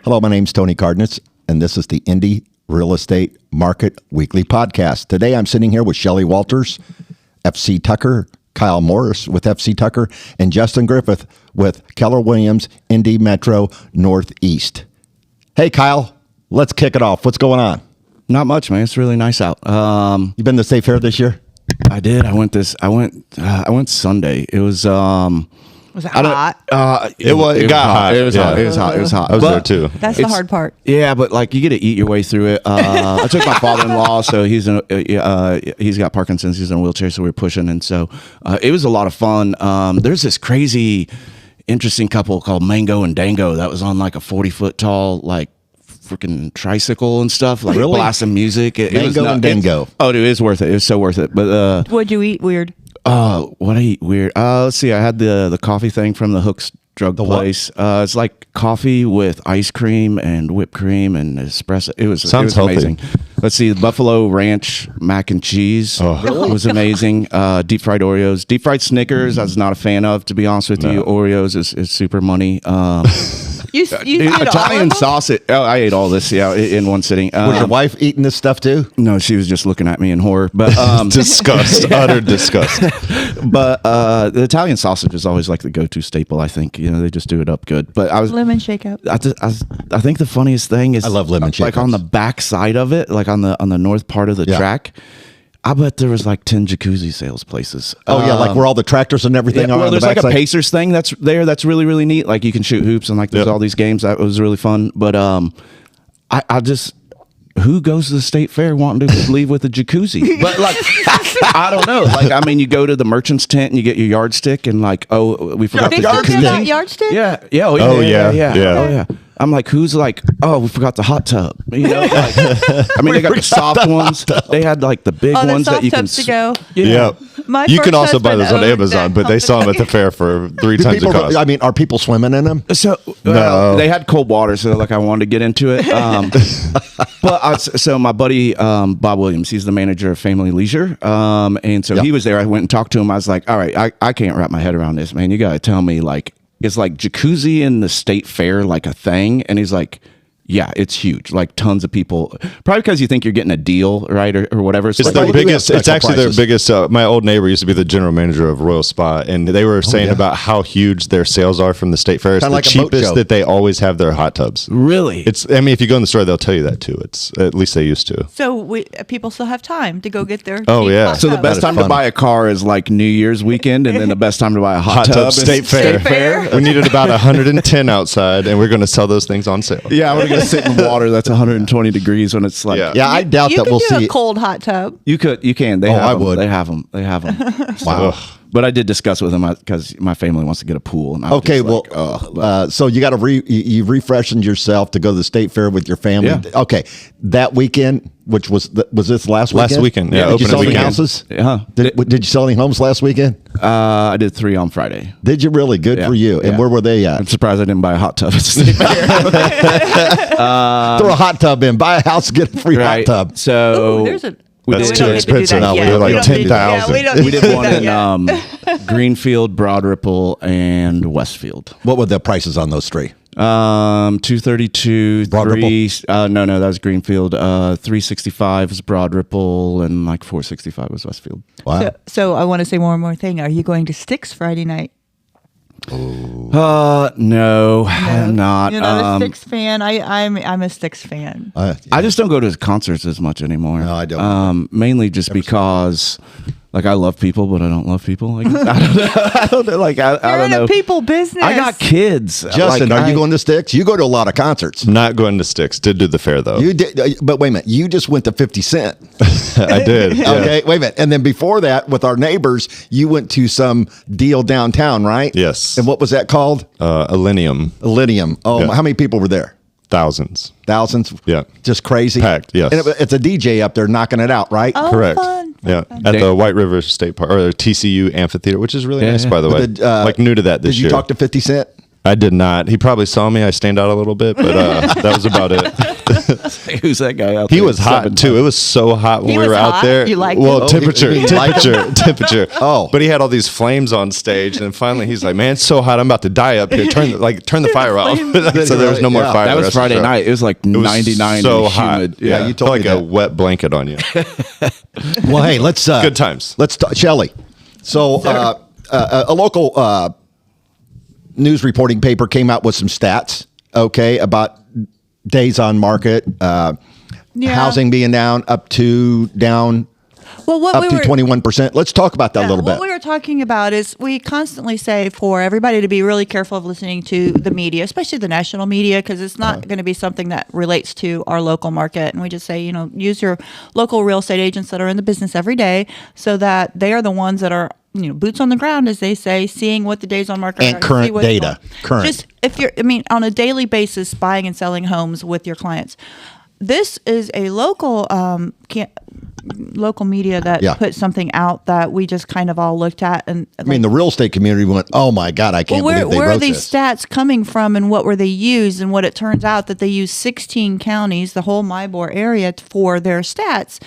Hello, my name's Tony Cardenas, and this is the Indy Real Estate Market Weekly Podcast. Today, I'm sitting here with Shelley Walters, FC Tucker, Kyle Morris with FC Tucker, and Justin Griffith with Keller Williams, Indy Metro Northeast. Hey, Kyle, let's kick it off. What's going on? Not much, man. It's really nice out. You been to State Fair this year? I did. I went Sunday. It was Was it hot? It got hot. It was Yeah. hot. It was hot. It was hot. I was there too. That's the hard part. Yeah, but like you get to eat your way through it. I took my father-in-law, so he's got Parkinson's. He's in a wheelchair, so we were pushing, and so it was a lot of fun. There's this crazy, interesting couple called Mango and Dango that was on like a 40-foot tall like freaking tricycle and stuff, like Really? blasting music. Mango and Dango. Oh, dude, it's worth it. It was so worth it. But What'd you eat weird? what I eat weird. Let's see. I had the coffee thing from the Hooks drug place. It's like coffee with ice cream and whipped cream and espresso. It was healthy. amazing. Let's see. Buffalo Ranch mac and cheese was amazing. Deep fried Oreos, deep fried Snickers. I was not a fan of, to be honest with you. Oreos is super money. You ate all Italian of them? sausage. Oh, I ate all this. Yeah, in one sitting. Was your wife eating this stuff too? No, she was just looking at me in horror. But Disgust, utter disgust. But the Italian sausage is always like the go-to staple. I think they just do it up good. But I was Lemon shakeout. I think the funniest thing is I love lemon like on shakers. the back side of it, like on the north part of the track. I bet there was like 10 jacuzzi sales places. Oh, yeah, like where all the tractors and everything are well, on the there's like a backside? Pacers thing that's there. That's really, really neat. Like you can shoot hoops and like there's all these games. That was really fun. But I just, who goes to the state fair wanting to leave with a jacuzzi? But like, I don't know. Like, I mean, you go to the merchant's tent and you get your yardstick and like, oh, we forgot They the still do jacuzzi. that yardstick? Yeah. Oh, yeah. Oh, yeah. I'm like, who's like, oh, we forgot the hot tub. You know, like, I mean, they got the soft ones. They had like the big Oh, the ones that soft you can. tubs to go. Yeah. My You first can also buy husband those on owned Amazon, that but they saw them at the fair for 3 Do times the people, cost. I mean, are people swimming in them? So No. they had cold water, so like I wanted to get into it. So my buddy Bob Williams, he's the manager of Family Leisure, and so he was there. I went and talked to him. I was like, all right, I can't wrap my head around this, man. You got to tell me, like, is like jacuzzi in the state fair like a thing? And he's like, yeah, it's huge. Like tons of people. Probably because you think you're getting a deal, right, or whatever. It's like, their we do have biggest. It's special actually prices. their biggest. My old neighbor used to be the general manager of Royal Spa, and they were saying yeah. about how huge their sales are from the state fair. It's Kinda the like a boat cheapest show. that they always have their hot tubs. really? It's. I mean, if you go in the store, they'll tell you that too. It's at least they used to. So people still have time to go get their Oh, cheap yeah. hot So the tub. best is time to funny. buy a car is like New Year's weekend, and then the best time to buy a hot tub is State Fair. Fair. We needed about 110 outside, and we're going to sell those things on sale. Yeah, we're gonna sit in water that's 120 degrees when it's like. Yeah. Yeah, I doubt you that could we'll do see. a cold hot tub. You can. They Oh, have I them. would. They have them. Wow. But I did discuss with him because my family wants to get a pool. And I'm Okay, just like, so you got to you refreshened yourself to go to the state fair with your family. Yeah. Okay, that weekend, which was this last weekend? Last weekend, yeah, Did you opening sell any weekend. houses? Yeah. Did you sell any homes last weekend? I did 3 on Friday. Did you really? Good Yeah, for you. And yeah. where were they I'm at? surprised I didn't buy a hot tub at the state fair. Throw a hot tub in. Buy a house, get a free hot tub. So Ooh, there's a. That's we too don't need to do expensive. that No, yet. we were like We don't need to- 10,000. we don't we need to did do one that in yet. Greenfield, Broad Ripple, and Westfield. What were the prices on those three? 232, Broad 3. No, that was Greenfield. 365 was Broad Ripple, and like 465 was Westfield. Wow. So I want to say one more thing. Are you going to Sticks Friday night? No, I'm not. You're not a Sticks fan. I'm a Sticks fan. I just don't go to concerts as much anymore. No, I don't. Mainly just because, like, I love people, but I don't love people. Like, I don't know. Like, I You're don't in know. a people business. I got kids. Justin, Like, are you going to Sticks? You go to a lot of concerts. Not going to Sticks. Did do the fair though. You did, but wait a minute. You just went to 50 Cent. I did. Yeah. Okay, wait a minute. And then before that, with our neighbors, you went to some deal downtown, right? Yes. And what was that called? Millennium. Elysium. Oh, Yeah. how many people were there? Thousands. Thousands? Yeah. Just crazy? Packed, yes. And it's a DJ up there knocking it out, right? Oh, Correct. fun. Yeah. At the White River State Park or TCU Amphitheater, which is really nice, by the way. Did, like new to that this Did you year. talk to 50 Cent? I did not. He probably saw me. I stand out a little bit, but that was about it. Who's that guy out He there? was hot too. It was so hot when He we was were hot? out there. You liked well, him? temperature, You liked temperature. Oh. But he had all these flames on stage, and then finally he's like, "Man, it's so hot. I'm about to die up here. Turn the fire off." So there was no more Yeah. fire. That the was rest of the Friday show. night. It was like It was 99 so and hot. humid. Yeah, you told Felt me like a that. wet blanket on you. Well, hey, let's Good times. Let's talk, Shelley. So a local news reporting paper came out with some stats. Okay, about days on market, housing being down up to 21%. Let's talk about that a little bit. What we were talking about is we constantly say for everybody to be really careful of listening to the media, especially the national media, because it's not going to be something that relates to our local market. And we just say, use your local real estate agents that are in the business every day so that they are the ones that are, boots on the ground, as they say, seeing what the days on market And are. current See what's data. going. Current. Just if you're, on a daily basis, buying and selling homes with your clients. This is a local local media that put something out that we just kind of all looked at, and the real estate community went, "Oh my God, I can't believe they where wrote are these this." stats coming from, and what were they used? And what it turns out that they use 16 counties, the whole Mybor area, for their stats,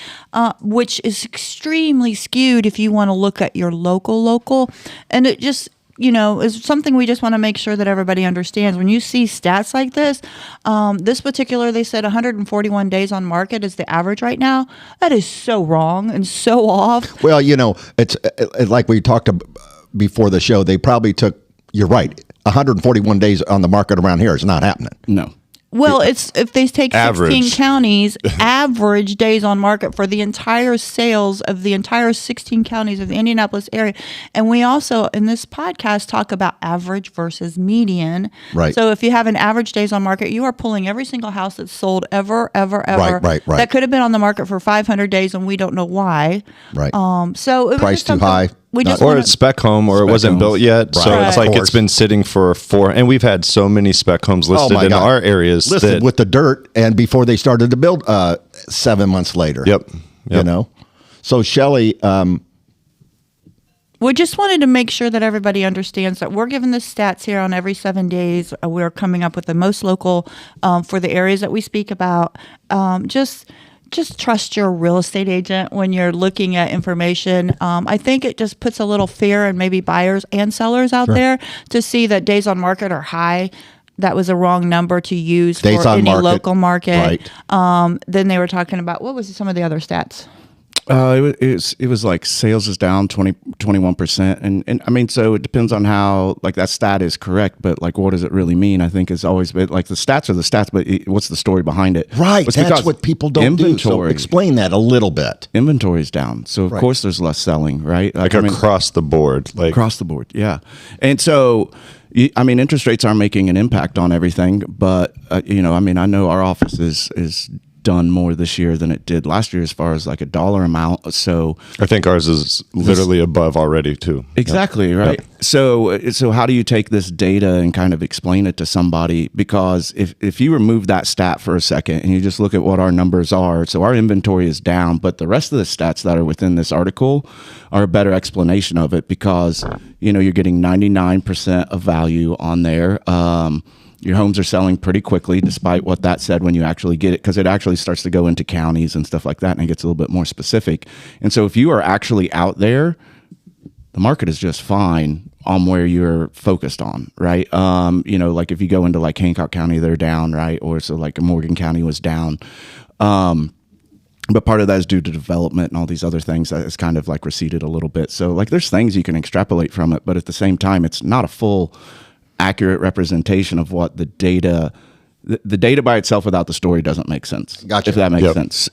which is extremely skewed if you want to look at your local, and it just. Is something we just want to make sure that everybody understands. When you see stats like this, this particular, they said 141 days on market is the average right now. That is so wrong and so off. Well, it's like we talked before the show. They probably took. You're right. 141 days on the market around here is not happening. No. Well, it's if they take 16 Average. counties, average days on market for the entire sales of the entire 16 counties of the Indianapolis area. And we also, in this podcast, talk about average versus median. Right. So if you have an average days on market, you are pulling every single house that's sold ever. Right. That could have been on the market for 500 days and we don't know why. Right. So it was Price just too something- high. We just Or wanna- it's spec home, or it Spec wasn't homes. built yet. So Right. it's Of like course. it's been sitting for 4. And we've had so many spec homes listed in God. our areas. Listed that, with the dirt, and before they started to build 7 months later. Yep. So Shelley, we just wanted to make sure that everybody understands that we're giving the stats here on every 7 days. We're coming up with the most local for the areas that we speak about. Just trust your real estate agent when you're looking at information. I think it just puts a little fear in maybe buyers and sellers out there to see that days on market are high. That was a wrong number to use Days for on any market. local market. Right. Then they were talking about, what was some of the other stats? It was like sales is down 21%. And so it depends on how, like, that stat is correct, but like, what does it really mean? I think it's always been like the stats are the stats, but what's the story behind it? right. It's That's because what people don't do. So inventory- explain that a little bit. Inventory is down. So of course there's less selling, right? like across the board. Like across the board. Yeah. And so, interest rates are making an impact on everything, but I know our office is done more this year than it did last year as far as like a dollar amount. So I think ours is literally above already too. exactly, right. So how do you take this data and kind of explain it to somebody? Because if you remove that stat for a second and you just look at what our numbers are, so our inventory is down, but the rest of the stats that are within this article are a better explanation of it, because you're getting 99% of value on there. Your homes are selling pretty quickly, despite what that said when you actually get it, because it actually starts to go into counties and stuff like that, and it gets a little bit more specific. And so if you are actually out there, the market is just fine on where you're focused on, right? Like if you go into like Hancock County, they're down, right? Or so like Morgan County was down. But part of that is due to development and all these other things that has kind of like receded a little bit. So like there's things you can extrapolate from it, but at the same time, it's not a full accurate representation of what the data by itself without the story doesn't make sense. Gotcha. If that makes sense.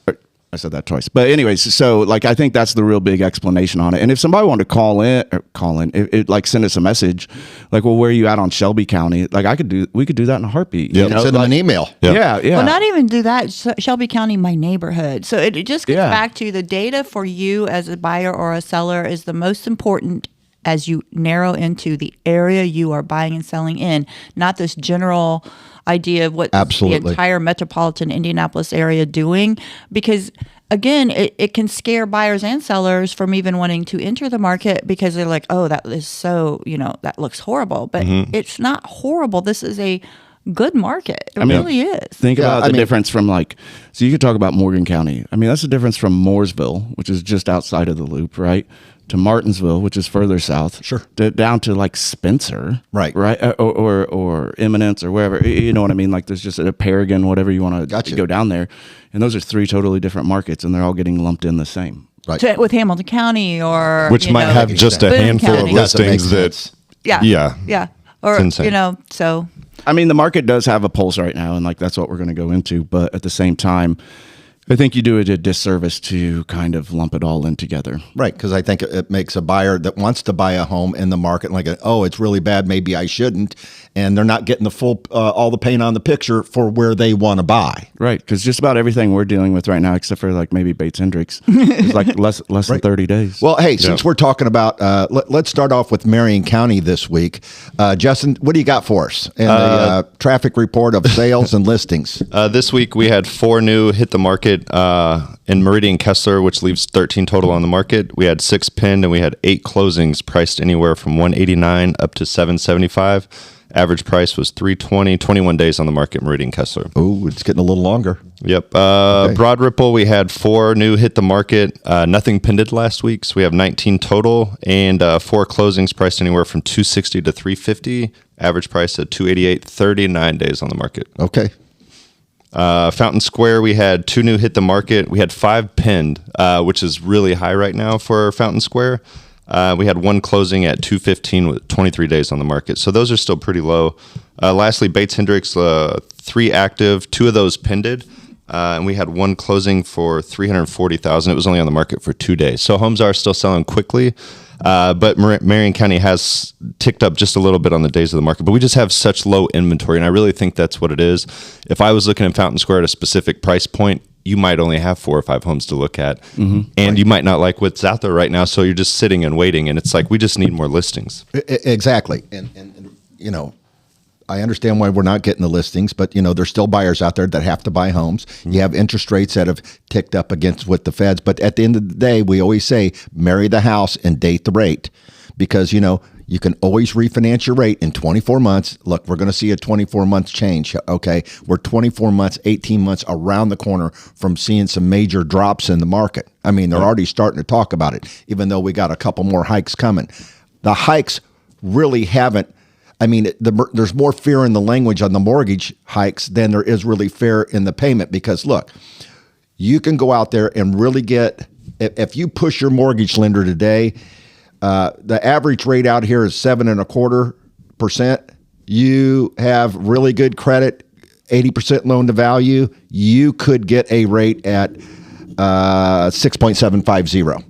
I said that twice. But anyways, so like I think that's the real big explanation on it. And if somebody wanted to call in, like send us a message, like, well, where are you at on Shelby County? Like we could do that in a heartbeat. Send them an email. Yeah. Well, not even do that. Shelby County, my neighborhood. So it just gets Yeah. back to the data for you as a buyer or a seller is the most important as you narrow into the area you are buying and selling in, not this general idea of what the Absolutely. entire metropolitan Indianapolis area doing. Because again, it can scare buyers and sellers from even wanting to enter the market because they're like, oh, that is so, that looks horrible. But it's not horrible. This is a good market. It really is. Think about the difference from so you could talk about Morgan County. I mean, that's the difference from Mooresville, which is just outside of the loop, right? To Martinsville, which is further south. Sure. Down to Spencer. Right. Right. Or Eminence or wherever. You know what I mean? There's just a Paragon, whatever you want to go down there. And those are 3 totally different markets, and they're all getting lumped in the same. Right. With Hamilton County or which might have just a Boone handful County. of listings that. Yeah. Or, It's insane. so. I mean, the market does have a pulse right now, and that's what we're going to go into. But at the same time, I think you do it a disservice to kind of lump it all in together. Right, because I think it makes a buyer that wants to buy a home in the market it's really bad, maybe I shouldn't, and they're not getting the full, all the paint on the picture for where they want to buy. Right, because just about everything we're dealing with right now, except for maybe Bates Hendricks, is less than 30 days. Well, hey, since we're talking about, let's start off with Marion County this week. Justin, what do you got for us in the traffic report of sales and listings? This week we had 4 new hit the market in Meridian Kessler, which leaves 13 total on the market. We had 6 pinned, and we had 8 closings priced anywhere from $189 up to $775. Average price was $320. 21 days on the market, Meridian Kessler. Oh, it's getting a little longer. Yep. Broad Ripple, we had 4 new hit the market. Nothing pinned last week, so we have 19 total, and 4 closings priced anywhere from $260 to $350. Average price at $288. 39 days on the market. Okay. Fountain Square, we had 2 new hit the market. We had 5 pinned, which is really high right now for Fountain Square. We had 1 closing at $215 with 23 days on the market. So those are still pretty low. Lastly, Bates Hendricks, 3 active, 2 of those pinned. And we had 1 closing for $340,000. It was only on the market for 2 days. So homes are still selling quickly. But Marion County has ticked up just a little bit on the days of the market, but we just have such low inventory, and I really think that's what it is. If I was looking at Fountain Square at a specific price point, you might only have 4 or 5 homes to look at, and you might not like what's out there right now, so you're just sitting and waiting, and it's we just need more listings. Exactly, and I understand why we're not getting the listings, but there's still buyers out there that have to buy homes. You have interest rates that have ticked up against with the feds, but at the end of the day, we always say marry the house and date the rate, because you can always refinance your rate in 24 months. Look, we're going to see a 24-month change. Okay, we're 24 months, 18 months around the corner from seeing some major drops in the market. I mean, they're already starting to talk about it, even though we got a couple more hikes coming. The hikes really haven't. I mean, there's more fear in the language on the mortgage hikes than there is really fear in the payment, because look, you can go out there and really get, if you push your mortgage lender today, the average rate out here is 7.25%. You have really good credit, 80% loan to value. You could get a rate at 6.750.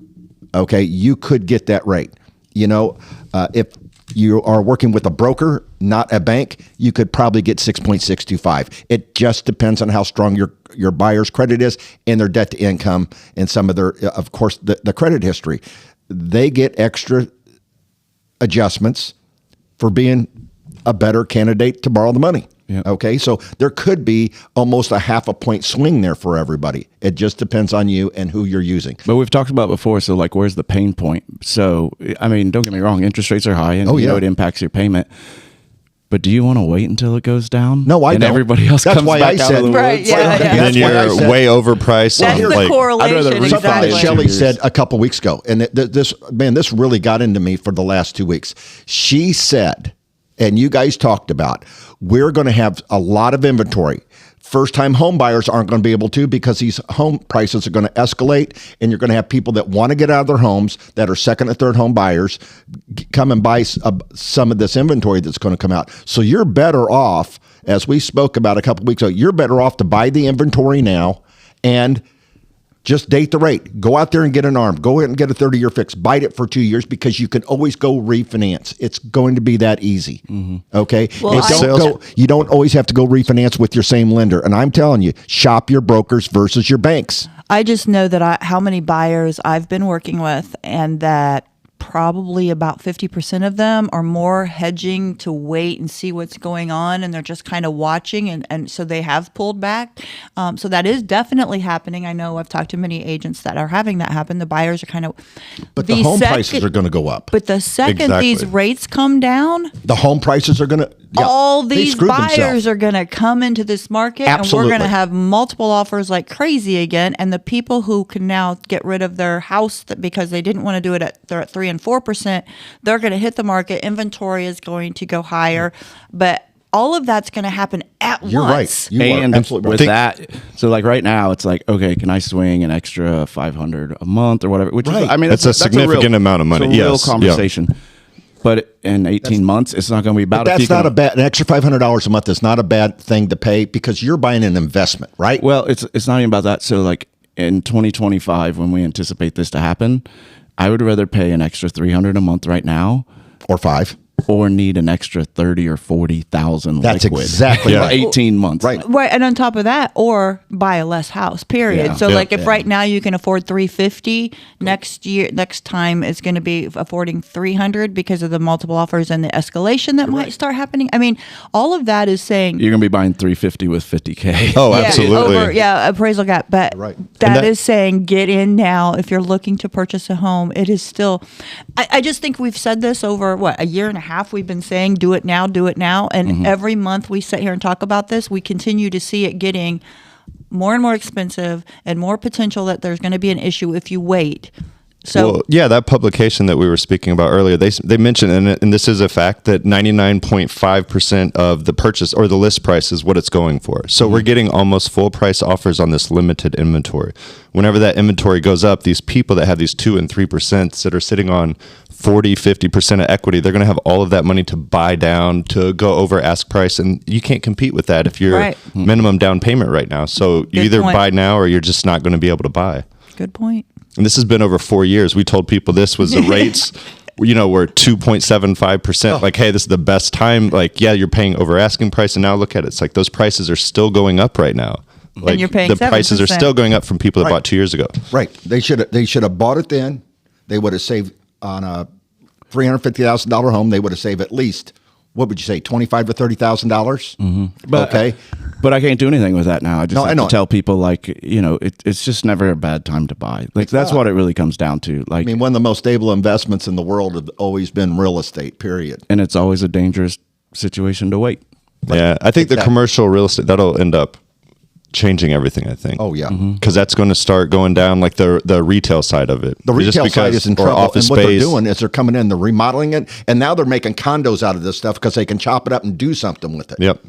Okay, you could get that rate. If you are working with a broker, not a bank, you could probably get 6.625. It just depends on how strong your buyer's credit is and their debt to income and some of their, of course, the credit history. They get extra adjustments for being a better candidate to borrow the money. Yeah. Okay, so there could be almost a 0.5 point swing there for everybody. It just depends on you and who you're using. But we've talked about before, so where's the pain point? So, I mean, don't get me wrong, interest rates are high, and it impacts your payment. But do you want to wait until it goes down? No, I and don't. everybody else That's comes why back I out said, of the right, woods? yeah. And then you're way overpriced. That's the correlation. I'd rather refi exactly. it. Shelly said a couple weeks ago, and this really got into me for the last 2 weeks. She said, and you guys talked about, we're going to have a lot of inventory. First-time home buyers aren't going to be able to, because these home prices are going to escalate, and you're going to have people that want to get out of their homes that are second and third home buyers come and buy some of this inventory that's going to come out. So you're better off, as we spoke about a couple weeks ago, you're better off to buy the inventory now and just date the rate. Go out there and get an ARM. Go ahead and get a 30-year fix. Bite it for 2 years, because you can always go refinance. It's going to be that easy. Okay? Well, You don't always have to go refinance with your same lender. And I'm telling you, shop your brokers versus your banks. I just know that how many buyers I've been working with, and that probably about 50% of them are more hedging to wait and see what's going on, and they're just kind of watching, and so they have pulled back. So that is definitely happening. I know I've talked to many agents that are having that happen. The buyers are kind of... But the home prices are going to go up. But the second these rates come down... The home prices are going to... Yeah, all these buyers are going to come into this market, Absolutely. and we're going to have multiple offers like crazy again. And the people who can now get rid of their house because they didn't want to do it they're at 3 and 4%, they're going to hit the market. Inventory is going to go higher, but all of that's going to happen at You're once. Right. You and are absolutely with right. that, so like right now, it's like, okay, can I swing an extra $500 a month or whatever? Which is, I mean, that's a significant amount of money. It's a real Yes. conversation. Yeah. But in 18 months, it's not going to be about. But that's not a bad. An extra $500 a month is not a bad thing to pay because you're buying an investment, right? Well, it's not even about that. So like in 2025, when we anticipate this to happen, I would rather pay an extra $300 a month right now, Or 5. or need an extra 30 or 40,000. That's liquid exactly for right. 18 months. Right. Right, and on top of that, or buy a less house. Period. Yeah. So, Yeah. like, if right now you can afford $350, next time it's going to be affording $300 because of the multiple offers and the escalation that might start happening. I mean, all of that is saying You're going to be buying 350 with 50K. Oh, absolutely. appraisal gap. But Right. that is saying get in now if you're looking to purchase a home. It is still. I just think we've said this over a year and a half. We've been saying do it now, and every month we sit here and talk about this. We continue to see it getting more and more expensive, and more potential that there's going to be an issue if you wait. So Well, yeah, that publication that we were speaking about earlier, they mentioned, and this is a fact, that 99.5% of the purchase or the list price is what it's going for. So we're getting almost full price offers on this limited inventory. Whenever that inventory goes up, these people that have these 2 and 3% that are sitting on 40, 50% of equity, they're going to have all of that money to buy down, to go over ask price. And you can't compete with that if you're minimum down payment right now. So you either buy now or you're just not going to be able to buy. good point. And this has been over 4 years. We told people this was the rates, were 2.75%. Like, hey, this is the best time. Like, yeah, you're paying over asking price. And now look at it. It's like those prices are still going up right now. Like, you're paying the prices are 7%. still going up from people that bought 2 years ago. Right. They should have bought it then. They would have saved on a $350,000 home. They would have saved at least, what would you say, $25,000 to $30,000? But, okay. But I can't do anything with that now. I just have I to tell people, like, it's just never a bad time to buy. Like, that's what it really comes down to. Like, I mean, one of the most stable investments in the world have always been real estate, period. and it's always a dangerous situation to wait. Yeah, I think the commercial real estate, that'll end up changing everything, I think. Oh, yeah. Because that's going to start going down like the retail side of it. The retail side is in trouble. Office And what they're space. doing is they're coming in, they're remodeling it, and now they're making condos out of this stuff because they can chop it up and do something with it. Yep.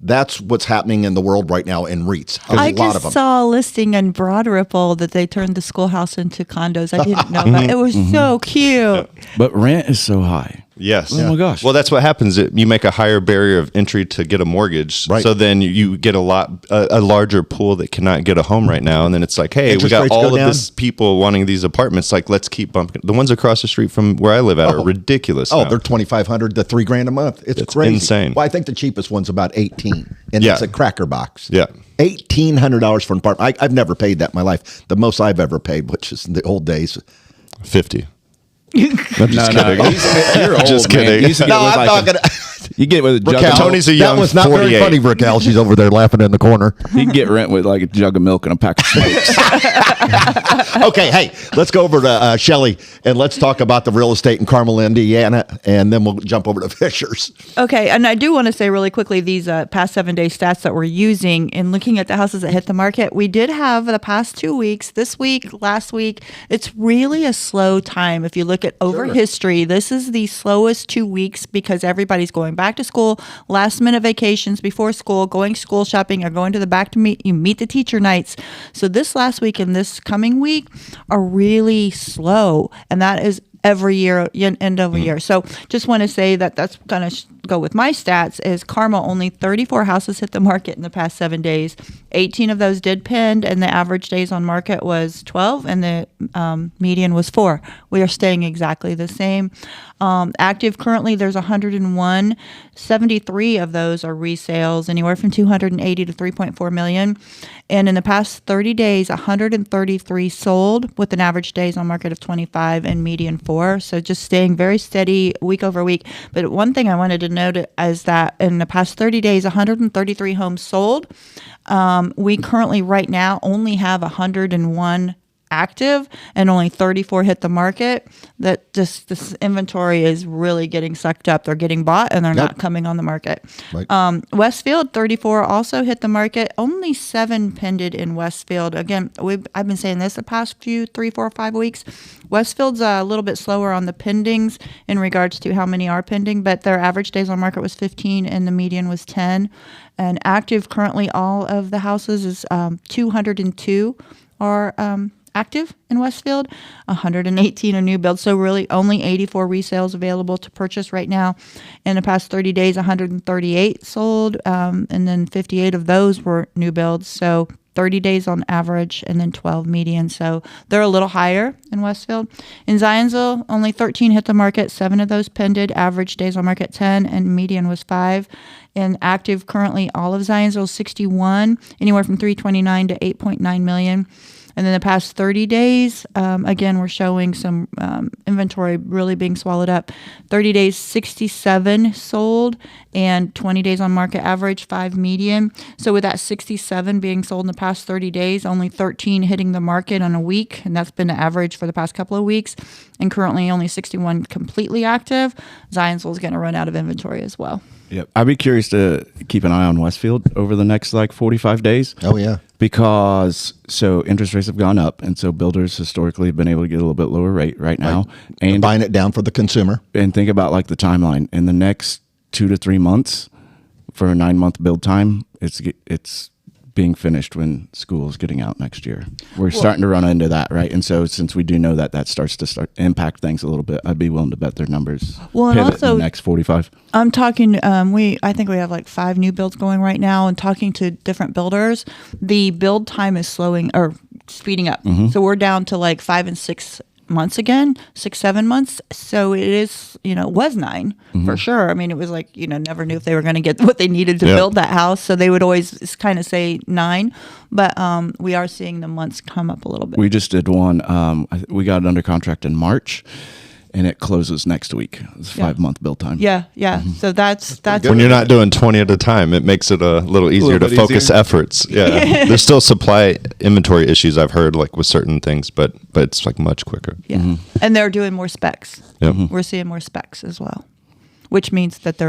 That's what's happening in the world right now in REITs. A I lot of just them. saw a listing in Broad Ripple that they turned the schoolhouse into condos. I didn't know about it. It was so cute. But rent is so high. Yes. Oh my gosh. Well, that's what happens. You make a higher barrier of entry to get a mortgage. Right. So then you get a larger pool that cannot get a home right now. And then it's like, hey, Interest we got rates all go of down. this people wanting these apartments. Like, let's keep bumping. The ones across the street from where I live at are ridiculous. Oh, now. they're $2,500 to $3,000 a month. It's crazy. insane. Well, I think the cheapest one's about $18,000, and Yeah. it's a cracker box. Yeah. $1,800 for an apartment. I've never paid that in my life. The most I've ever paid, which is in the old days. 50. You're old, Just man. kidding. You used to get No, it with I'm like not gonna. you get it with a jug Raquel, of Tony's a young that was not 48. very funny, Raquel. She's over there laughing in the corner. You can get rent with like a jug of milk and a pack of smokes. Okay, hey, let's go over to Shelley and let's talk about the real estate in Carmel, Indiana, and then we'll jump over to Fishers. Okay, and I do want to say really quickly these past 7 day stats that we're using in looking at the houses that hit the market. We did have the past 2 weeks, this week, last week. It's really a slow time. If you look at over history, this is the slowest 2 weeks because everybody's going back to school, last minute vacations before school, going school shopping, or going to the back to meet the teacher nights. So this last week and this coming week are really slow, and that is every year, end of a year. So just want to say that that's going to go with my stats is Carmel, only 34 houses hit the market in the past 7 days. 18 of those did pend, and the average days on market was 12, and the median was 4. We are staying exactly the same. Active currently, there's 101. 73 of those are resales, anywhere from 280 to 3.4 million. And in the past 30 days, 133 sold with an average days on market of 25 and median 4. So just staying very steady week over week. But one thing I wanted to note is that in the past 30 days, 133 homes sold. We currently right now only have 101 active and only 34 hit the market. That just this inventory is really getting sucked up. They're getting bought and they're not coming on the market. Right. Westfield 34 also hit the market. Only 7 pended in Westfield. Again, I've been saying this the past 3, 4, 5 weeks. Westfield's a little bit slower on the pendings in regards to how many are pending, but their average days on market was 15 and the median was 10. And active currently, all of the houses is 202 are active in Westfield, 118 are new builds. So really only 84 resales available to purchase right now. In the past 30 days, 138 sold, and then 58 of those were new builds. So 30 days on average, and then 12 median. So they're a little higher in Westfield. In Zionsville, only 13 hit the market. 7 of those pended. Average days on market 10, and median was 5. And active currently, all of Zionsville 61, anywhere from 329 to 8.9 million. And then the past 30 days, again, we're showing some inventory really being swallowed up. 30 days, 67 sold, and 20 days on market average, 5 median. So with that 67 being sold in the past 30 days, only 13 hitting the market on a week, and that's been the average for the past couple of weeks. And currently only 61 completely active. Zionsville is going to run out of inventory as well. Yep. I'd be curious to keep an eye on Westfield over the next 45 days. Oh, yeah. Because interest rates have gone up, and so builders historically have been able to get a little bit lower rate right now. Right. And They're buying it down for the consumer. And think about the timeline. In the next 2 to 3 months, for a 9-month build time, it's being finished when school is getting out next year. We're starting to run into that, right? And so since we do know that starts to impact things a little bit, I'd be willing to bet their numbers and pivot also, in the next 45. I'm talking, I think we have 5 new builds going right now, and talking to different builders, the build time is slowing or speeding up. Mm-hmm. So we're down to 5 and 6 months again, 6, 7 months. So it is, it was 9 for sure. I mean, it was never knew if they were going to get what they needed to build that house. So they would always kind of say 9, but we are seeing the months come up a little bit. We just did one. We got it under contract in March, and it closes next week. It's a 5-month build time. Yeah. Mm-hmm. So that's when you're not doing 20 at a time, it makes it a little easier to focus efforts. Yeah. There's still supply inventory issues I've heard with certain things, but it's much quicker. Yeah. Mm-hmm. And they're doing more specs. Yep. We're seeing more specs as well, which means that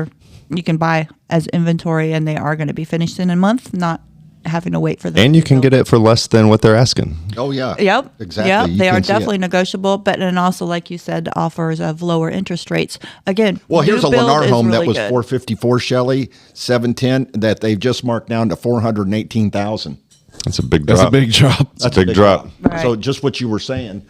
you can buy as inventory, and they are going to be finished in a month, not having to wait for them. And you can get it for less than what they're asking. Oh, yeah. Yep. Exactly. Yep. You They can are see definitely it. negotiable, and also, like you said, offers of lower interest rates. Again, Well, here's a new build Lennar is home really that was good. $454, Shelley, 710, that they've just marked down to $418,000. That's a big drop. That's a big drop. That's a big drop. Right. So just what you were saying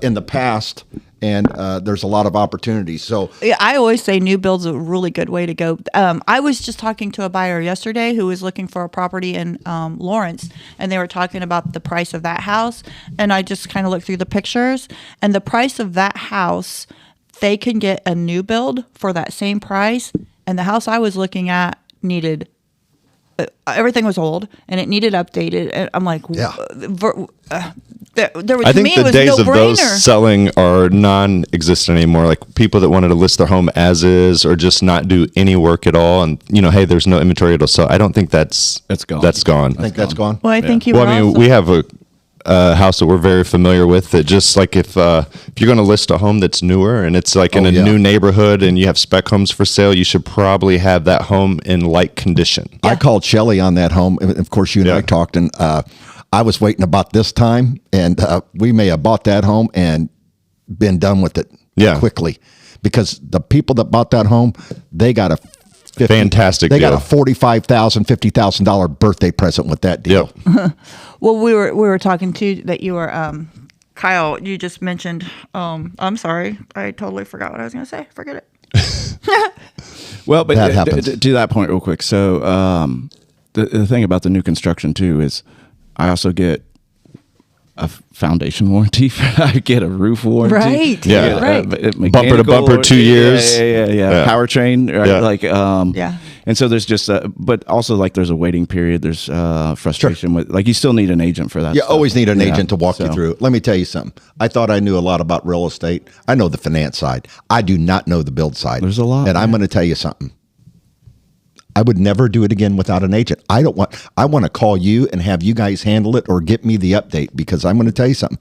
in the past, and there's a lot of opportunities. So Yeah, I always say new build's a really good way to go. I was just talking to a buyer yesterday who was looking for a property in Lawrence, and they were talking about the price of that house. And I just kind of looked through the pictures, and the price of that house, they can get a new build for that same price. And the house I was looking at needed everything was old and it needed updated. And I'm like, Yeah. I think the days of those selling are non-existent anymore. Like people that wanted to list their home as is or just not do any work at all, and hey, there's no inventory, it'll sell. I don't think that's gone. That's gone. I think that's gone. Well, I think you. Well, were I mean, also- we have a house that we're very familiar with. That just if you're going to list a home that's newer and it's in a new neighborhood and you have spec homes for sale, you should probably have that home in like condition. I called Shelley on that home. And of course, you and I talked, and I was waiting about this time, and we may have bought that home and been done with it quickly, because the people that bought that home, they got a fantastic They deal. got a $45,000, $50,000 birthday present with that deal. Yep. Well, we were talking to that you were Kyle. You just mentioned. I'm sorry, I totally forgot what I was going to say. Forget it. Well, but That happens. to that point real quick. So the thing about the new construction too is I also get a foundation warranty. I get a roof warranty. Right. Yeah. Right. Bumper to bumper, 2 years. Yeah. Powertrain. Right? Yeah. Like, Yeah. And so there's just, but also like there's a waiting period. There's frustration with, like, you still need an agent for that. You stuff. always need an Yeah. agent to walk you So- through. Let me tell you something. I thought I knew a lot about real estate. I know the finance side. I do not know the build side. There's a lot, And I'm man. going to tell you something. I would never do it again without an agent. I want to call you and have you guys handle it or get me the update, because I'm going to tell you something.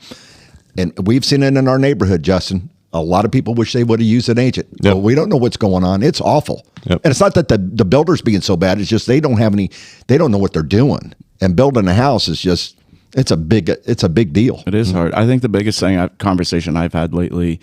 And we've seen it in our neighborhood, Justin. A lot of people wish they would have used an agent. Yep. But we don't know what's going on. It's awful. Yep. And it's not that the builder's being so bad. It's just they don't know what they're doing. And building a house is just, it's a big deal. It is hard. I think the biggest conversation I've had lately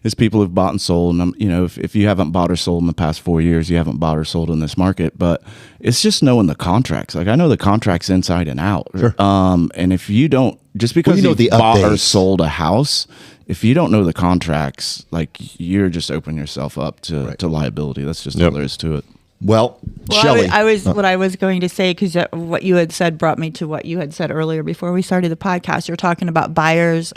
is people who've bought and sold. And if you haven't bought or sold in the past 4 years, you haven't bought or sold in this market. But it's just knowing the contracts. Like, I know the contracts inside and out. Sure. And if you don't, just because you know the bought or updates. sold a house, if you don't know the contracts, like, you're just opening yourself up to liability. That's just all there is to it. Well, Well, Shelley. what I was going to say, because what you had said brought me to what you had said earlier before we started the podcast. You're talking about buyers,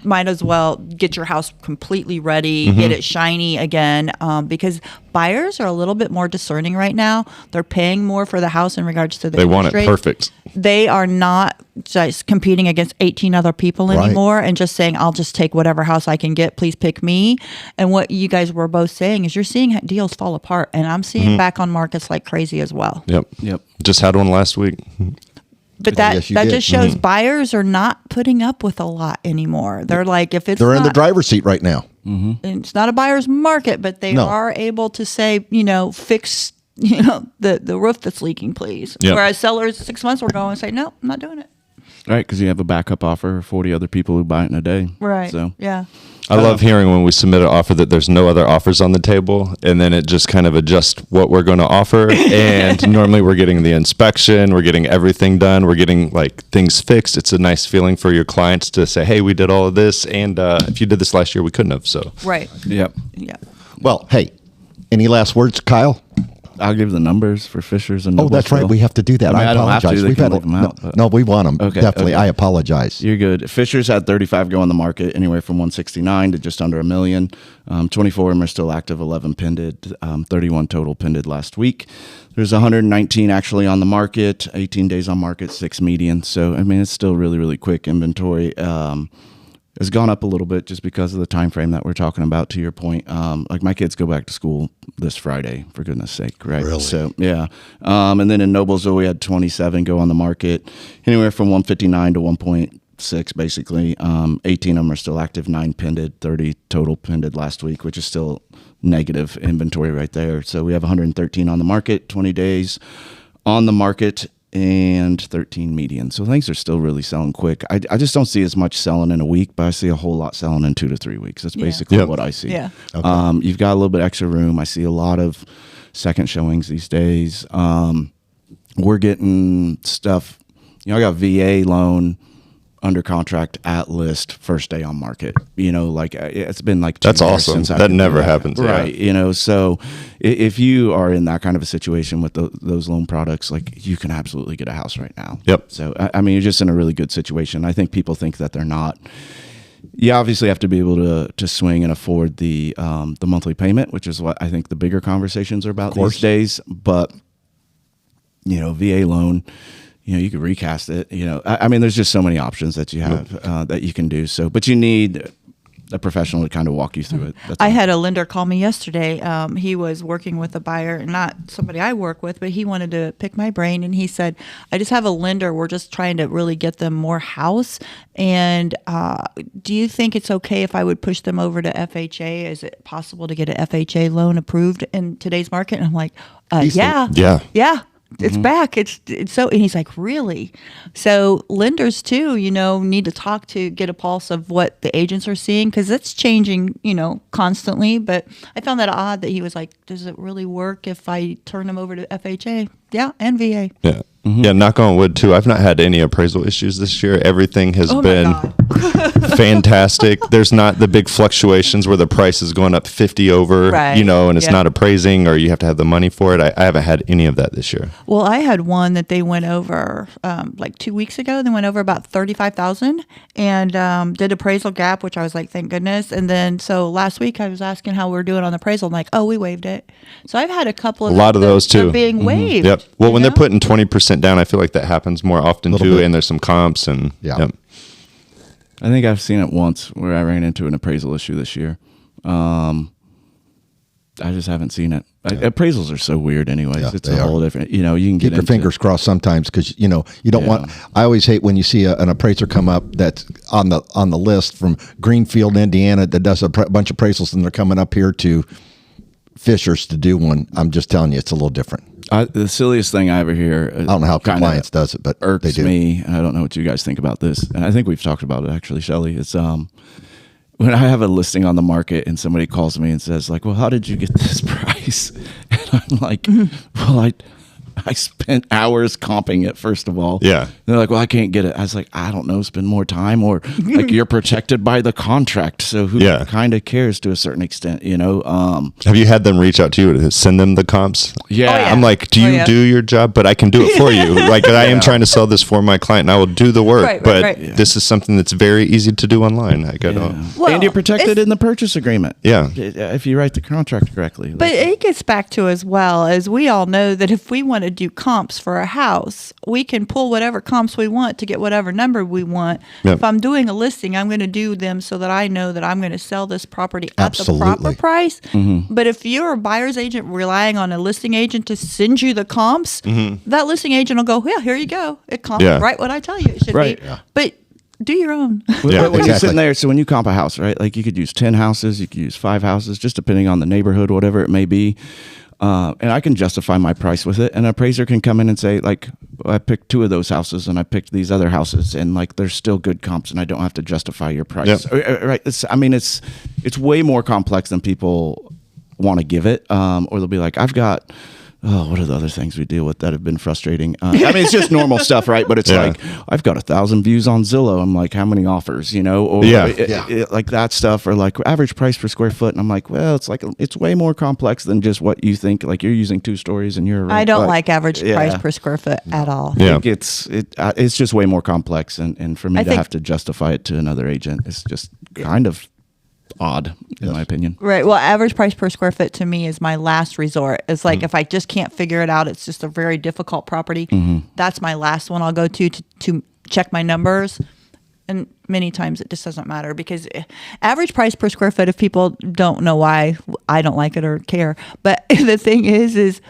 might as well get your house completely ready, Mm-hmm. get it shiny again, because buyers are a little bit more discerning right now. They're paying more for the house in regards to the They want interest it rate. perfect. They are not just competing against 18 other people Right. anymore and just saying, I'll just take whatever house I can get. Please pick me. And what you guys were both saying is you're seeing deals fall apart. And I'm seeing back on markets like crazy as well. Yep. Just had one last week. But that, Yes, you that did. just shows buyers are not putting up with a lot anymore. They're like, if it's They're in the not- driver's seat right now. it's not a buyer's market, but they No. are able to say, fix, the roof that's leaking, please. Yeah. Whereas sellers 6 months were going and say, no, I'm not doing it. Right. Because you have a backup offer for 40 other people who buy it in a day. Right. So, Yeah. I love hearing when we submit an offer that there's no other offers on the table, and then it just kind of adjusts what we're going to offer. And normally we're getting the inspection, we're getting everything done, we're getting like things fixed. It's a nice feeling for your clients to say, hey, we did all of this, and if you did this last year, we couldn't have. So Right. yep. Yeah. Well, hey, any last words, Kyle? I'll give the numbers for Fishers and Oh, that's right. Noblesville. We have to do that. I mean, I don't have to. apologize. They can leave them out, but- no, we want them. Okay, Definitely. okay. I apologize. You're good. Fishers had 35 go on the market, anywhere from 169 to just under $1 million. 24 of them are still active, 11 pended, 31 total pended last week. There's 119 actually on the market, 18 days on market, 6 median. So, I mean, it's still really, really quick inventory. Has gone up a little bit just because of the time frame that we're talking about, to your point. Like, my kids go back to school this Friday, for goodness sake, right? Really? So, yeah. And then in Noblesville, we had 27 go on the market, anywhere from 159 to 1.6, basically. 18 of them are still active, 9 pended, 30 total pended last week, which is still negative inventory right there. So we have 113 on the market, 20 days on the market, and 13 median. So things are still really selling quick. I just don't see as much selling in a week, but I see a whole lot selling in 2 to 3 weeks. That's basically Yep. what I see. Yeah. You've got a little bit extra room. I see a lot of second showings these days. We're getting stuff. I got VA loan under contract at list first day on market. Like, it's been like 2 That's years awesome. since I That could do never happens, yeah. right? So if you are in that kind of a situation with those loan products, like, you can absolutely get a house right now. Yep. So I mean, you're just in a really good situation. I think people think that they're not. You obviously have to be able to swing and afford the monthly payment, which is what I think the bigger conversations are about these days. But VA loan, you could recast it. I mean, there's just so many options that you have that you can do. So, but you need a professional to kind of walk you through it. That's I all. had a lender call me yesterday. He was working with a buyer, not somebody I work with, but he wanted to pick my brain. And he said, I just have a lender. We're just trying to really get them more house. And do you think it's okay if I would push them over to FHA? Is it possible to get an FHA loan approved in today's market? And I'm like, yeah. Yeah. It's back. It's so, and he's like, really? So lenders too, need to talk to get a pulse of what the agents are seeing, because it's changing, constantly. But I found that odd that he was like, does it really work if I turn them over to FHA? Yeah, and VA. Yeah. Yeah, knock on wood too. I've not had any appraisal issues this year. Everything has Oh my been God. fantastic. There's not the big fluctuations where the price is going up 50 over, Right. and it's Yep. not appraising or you have to have the money for it. I haven't had any of that this year. Well, I had one that they went over like 2 weeks ago. They went over about 35,000 and did appraisal gap, which I was like, thank goodness. And then so last week I was asking how we're doing on the appraisal. I'm like, oh, we waived it. So I've had a couple of A lot of that those are too. being waived. Yep. Well, you when know? they're putting 20% down, I feel like that happens more often Little too. bit. And there's some comps and Yeah. yep. I think I've seen it once where I ran into an appraisal issue this year. I just haven't seen it. Appraisals are so weird anyways. Yeah, It's they a whole are. different, you can Keep get your into fingers crossed sometimes because you don't Yeah. want. I always hate when you see an appraiser come up that's on the list from Greenfield, Indiana, that does a bunch of appraisals, and they're coming up here to Fishers to do one. I'm just telling you, it's a little different. The silliest thing I ever hear. I don't know how compliance does it, but irks they do. me. And I don't know what you guys think about this. And I think we've talked about it actually, Shelley. It's when I have a listing on the market and somebody calls me and says like, well, how did you get this price? And I'm like, well, I spent hours comping it, first of all. Yeah. They're like, well, I can't get it. I was like, I don't know, spend more time, or like you're protected by the contract. So who Yeah. kind of cares to a certain extent, Have you had them reach out to you to send them the comps? Yeah. Oh, yeah. I'm like, do Oh, you yeah. do your job? But I can do it for you. Like I am trying to sell this for my client and I will do the work. Right, but right. Yeah. this is something that's very easy to do online. I got Well, and you're protected it's- in the purchase agreement. Yeah. If you write the contract correctly. But it gets back to as well as we all know that if we want to do comps for a house, we can pull whatever comps we want to get whatever number we want. Yep. If I'm doing a listing, I'm going to do them so that I know that I'm going to sell this property at Absolutely. the proper price. But if you're a buyer's agent relying on a listing agent to send you the comps, that listing agent will go, yeah, here you go. It comps Yeah. right what I tell you it should Right. be. Yeah. But do your own. Yeah, When you're exactly. sitting there, so when you comp a house, right? Like you could use 10 houses, you could use 5 houses, just depending on the neighborhood, whatever it may be. And I can justify my price with it. An appraiser can come in and say, like, I picked 2 of those houses and I picked these other houses, and like they're still good comps, and I don't have to justify your price. Yep. Right? It's way more complex than people want to give it. Or they'll be like, I've got. Oh, what are the other things we deal with that have been frustrating? It's just normal stuff, right? But it's Yeah. like, I've got 1,000 views on Zillow. I'm like, how many offers, Or Yeah. like that stuff, or like average price per square foot. And I'm like, well, it's way more complex than just what you think. Like you're using 2 stories and you're. I don't like average yeah. price per square foot at all. Yeah. Like it's just way more complex, and for me I to think- have to justify it to another agent, it's just kind of odd, in my opinion. Right. Well, average price per square foot to me is my last resort. It's like if I just can't figure it out, it's just a very difficult property. That's my last one I'll go to check my numbers. And many times it just doesn't matter because average price per square foot, if people don't know why I don't like it or care, but the thing is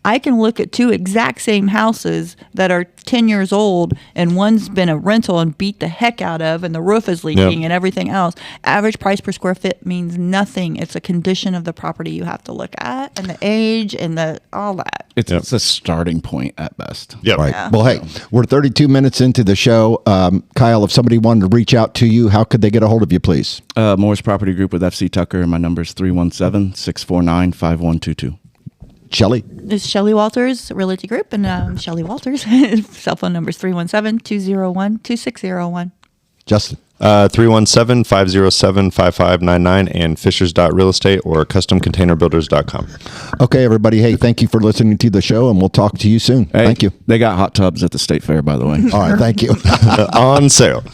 I can look at 2 exact same houses that are 10 years old, and one's been a rental and beat the heck out of, and the roof is leaking and everything else. Average price per square foot means nothing. It's a condition of the property you have to look at, and the age, and all that. It's a starting point at best. Yep. Right. Yeah. Well, hey, we're 32 minutes into the show. Kyle, if somebody wanted to reach out to you, how could they get a hold of you, please? Morris Property Group with FC Tucker, and my number is 317-649-5122. Shelley? It's Shelley Walters Realty Group, and Shelley Walters. Cell phone number is 317-201-2601. Justin? 317-507-5599 and fishers.realestate or customcontainerbuilders.com. Okay, everybody. Hey, thank you for listening to the show, and we'll talk to you soon. Hey, Thank you. They got hot tubs at the state fair, by the way. All right. Thank you. On sale.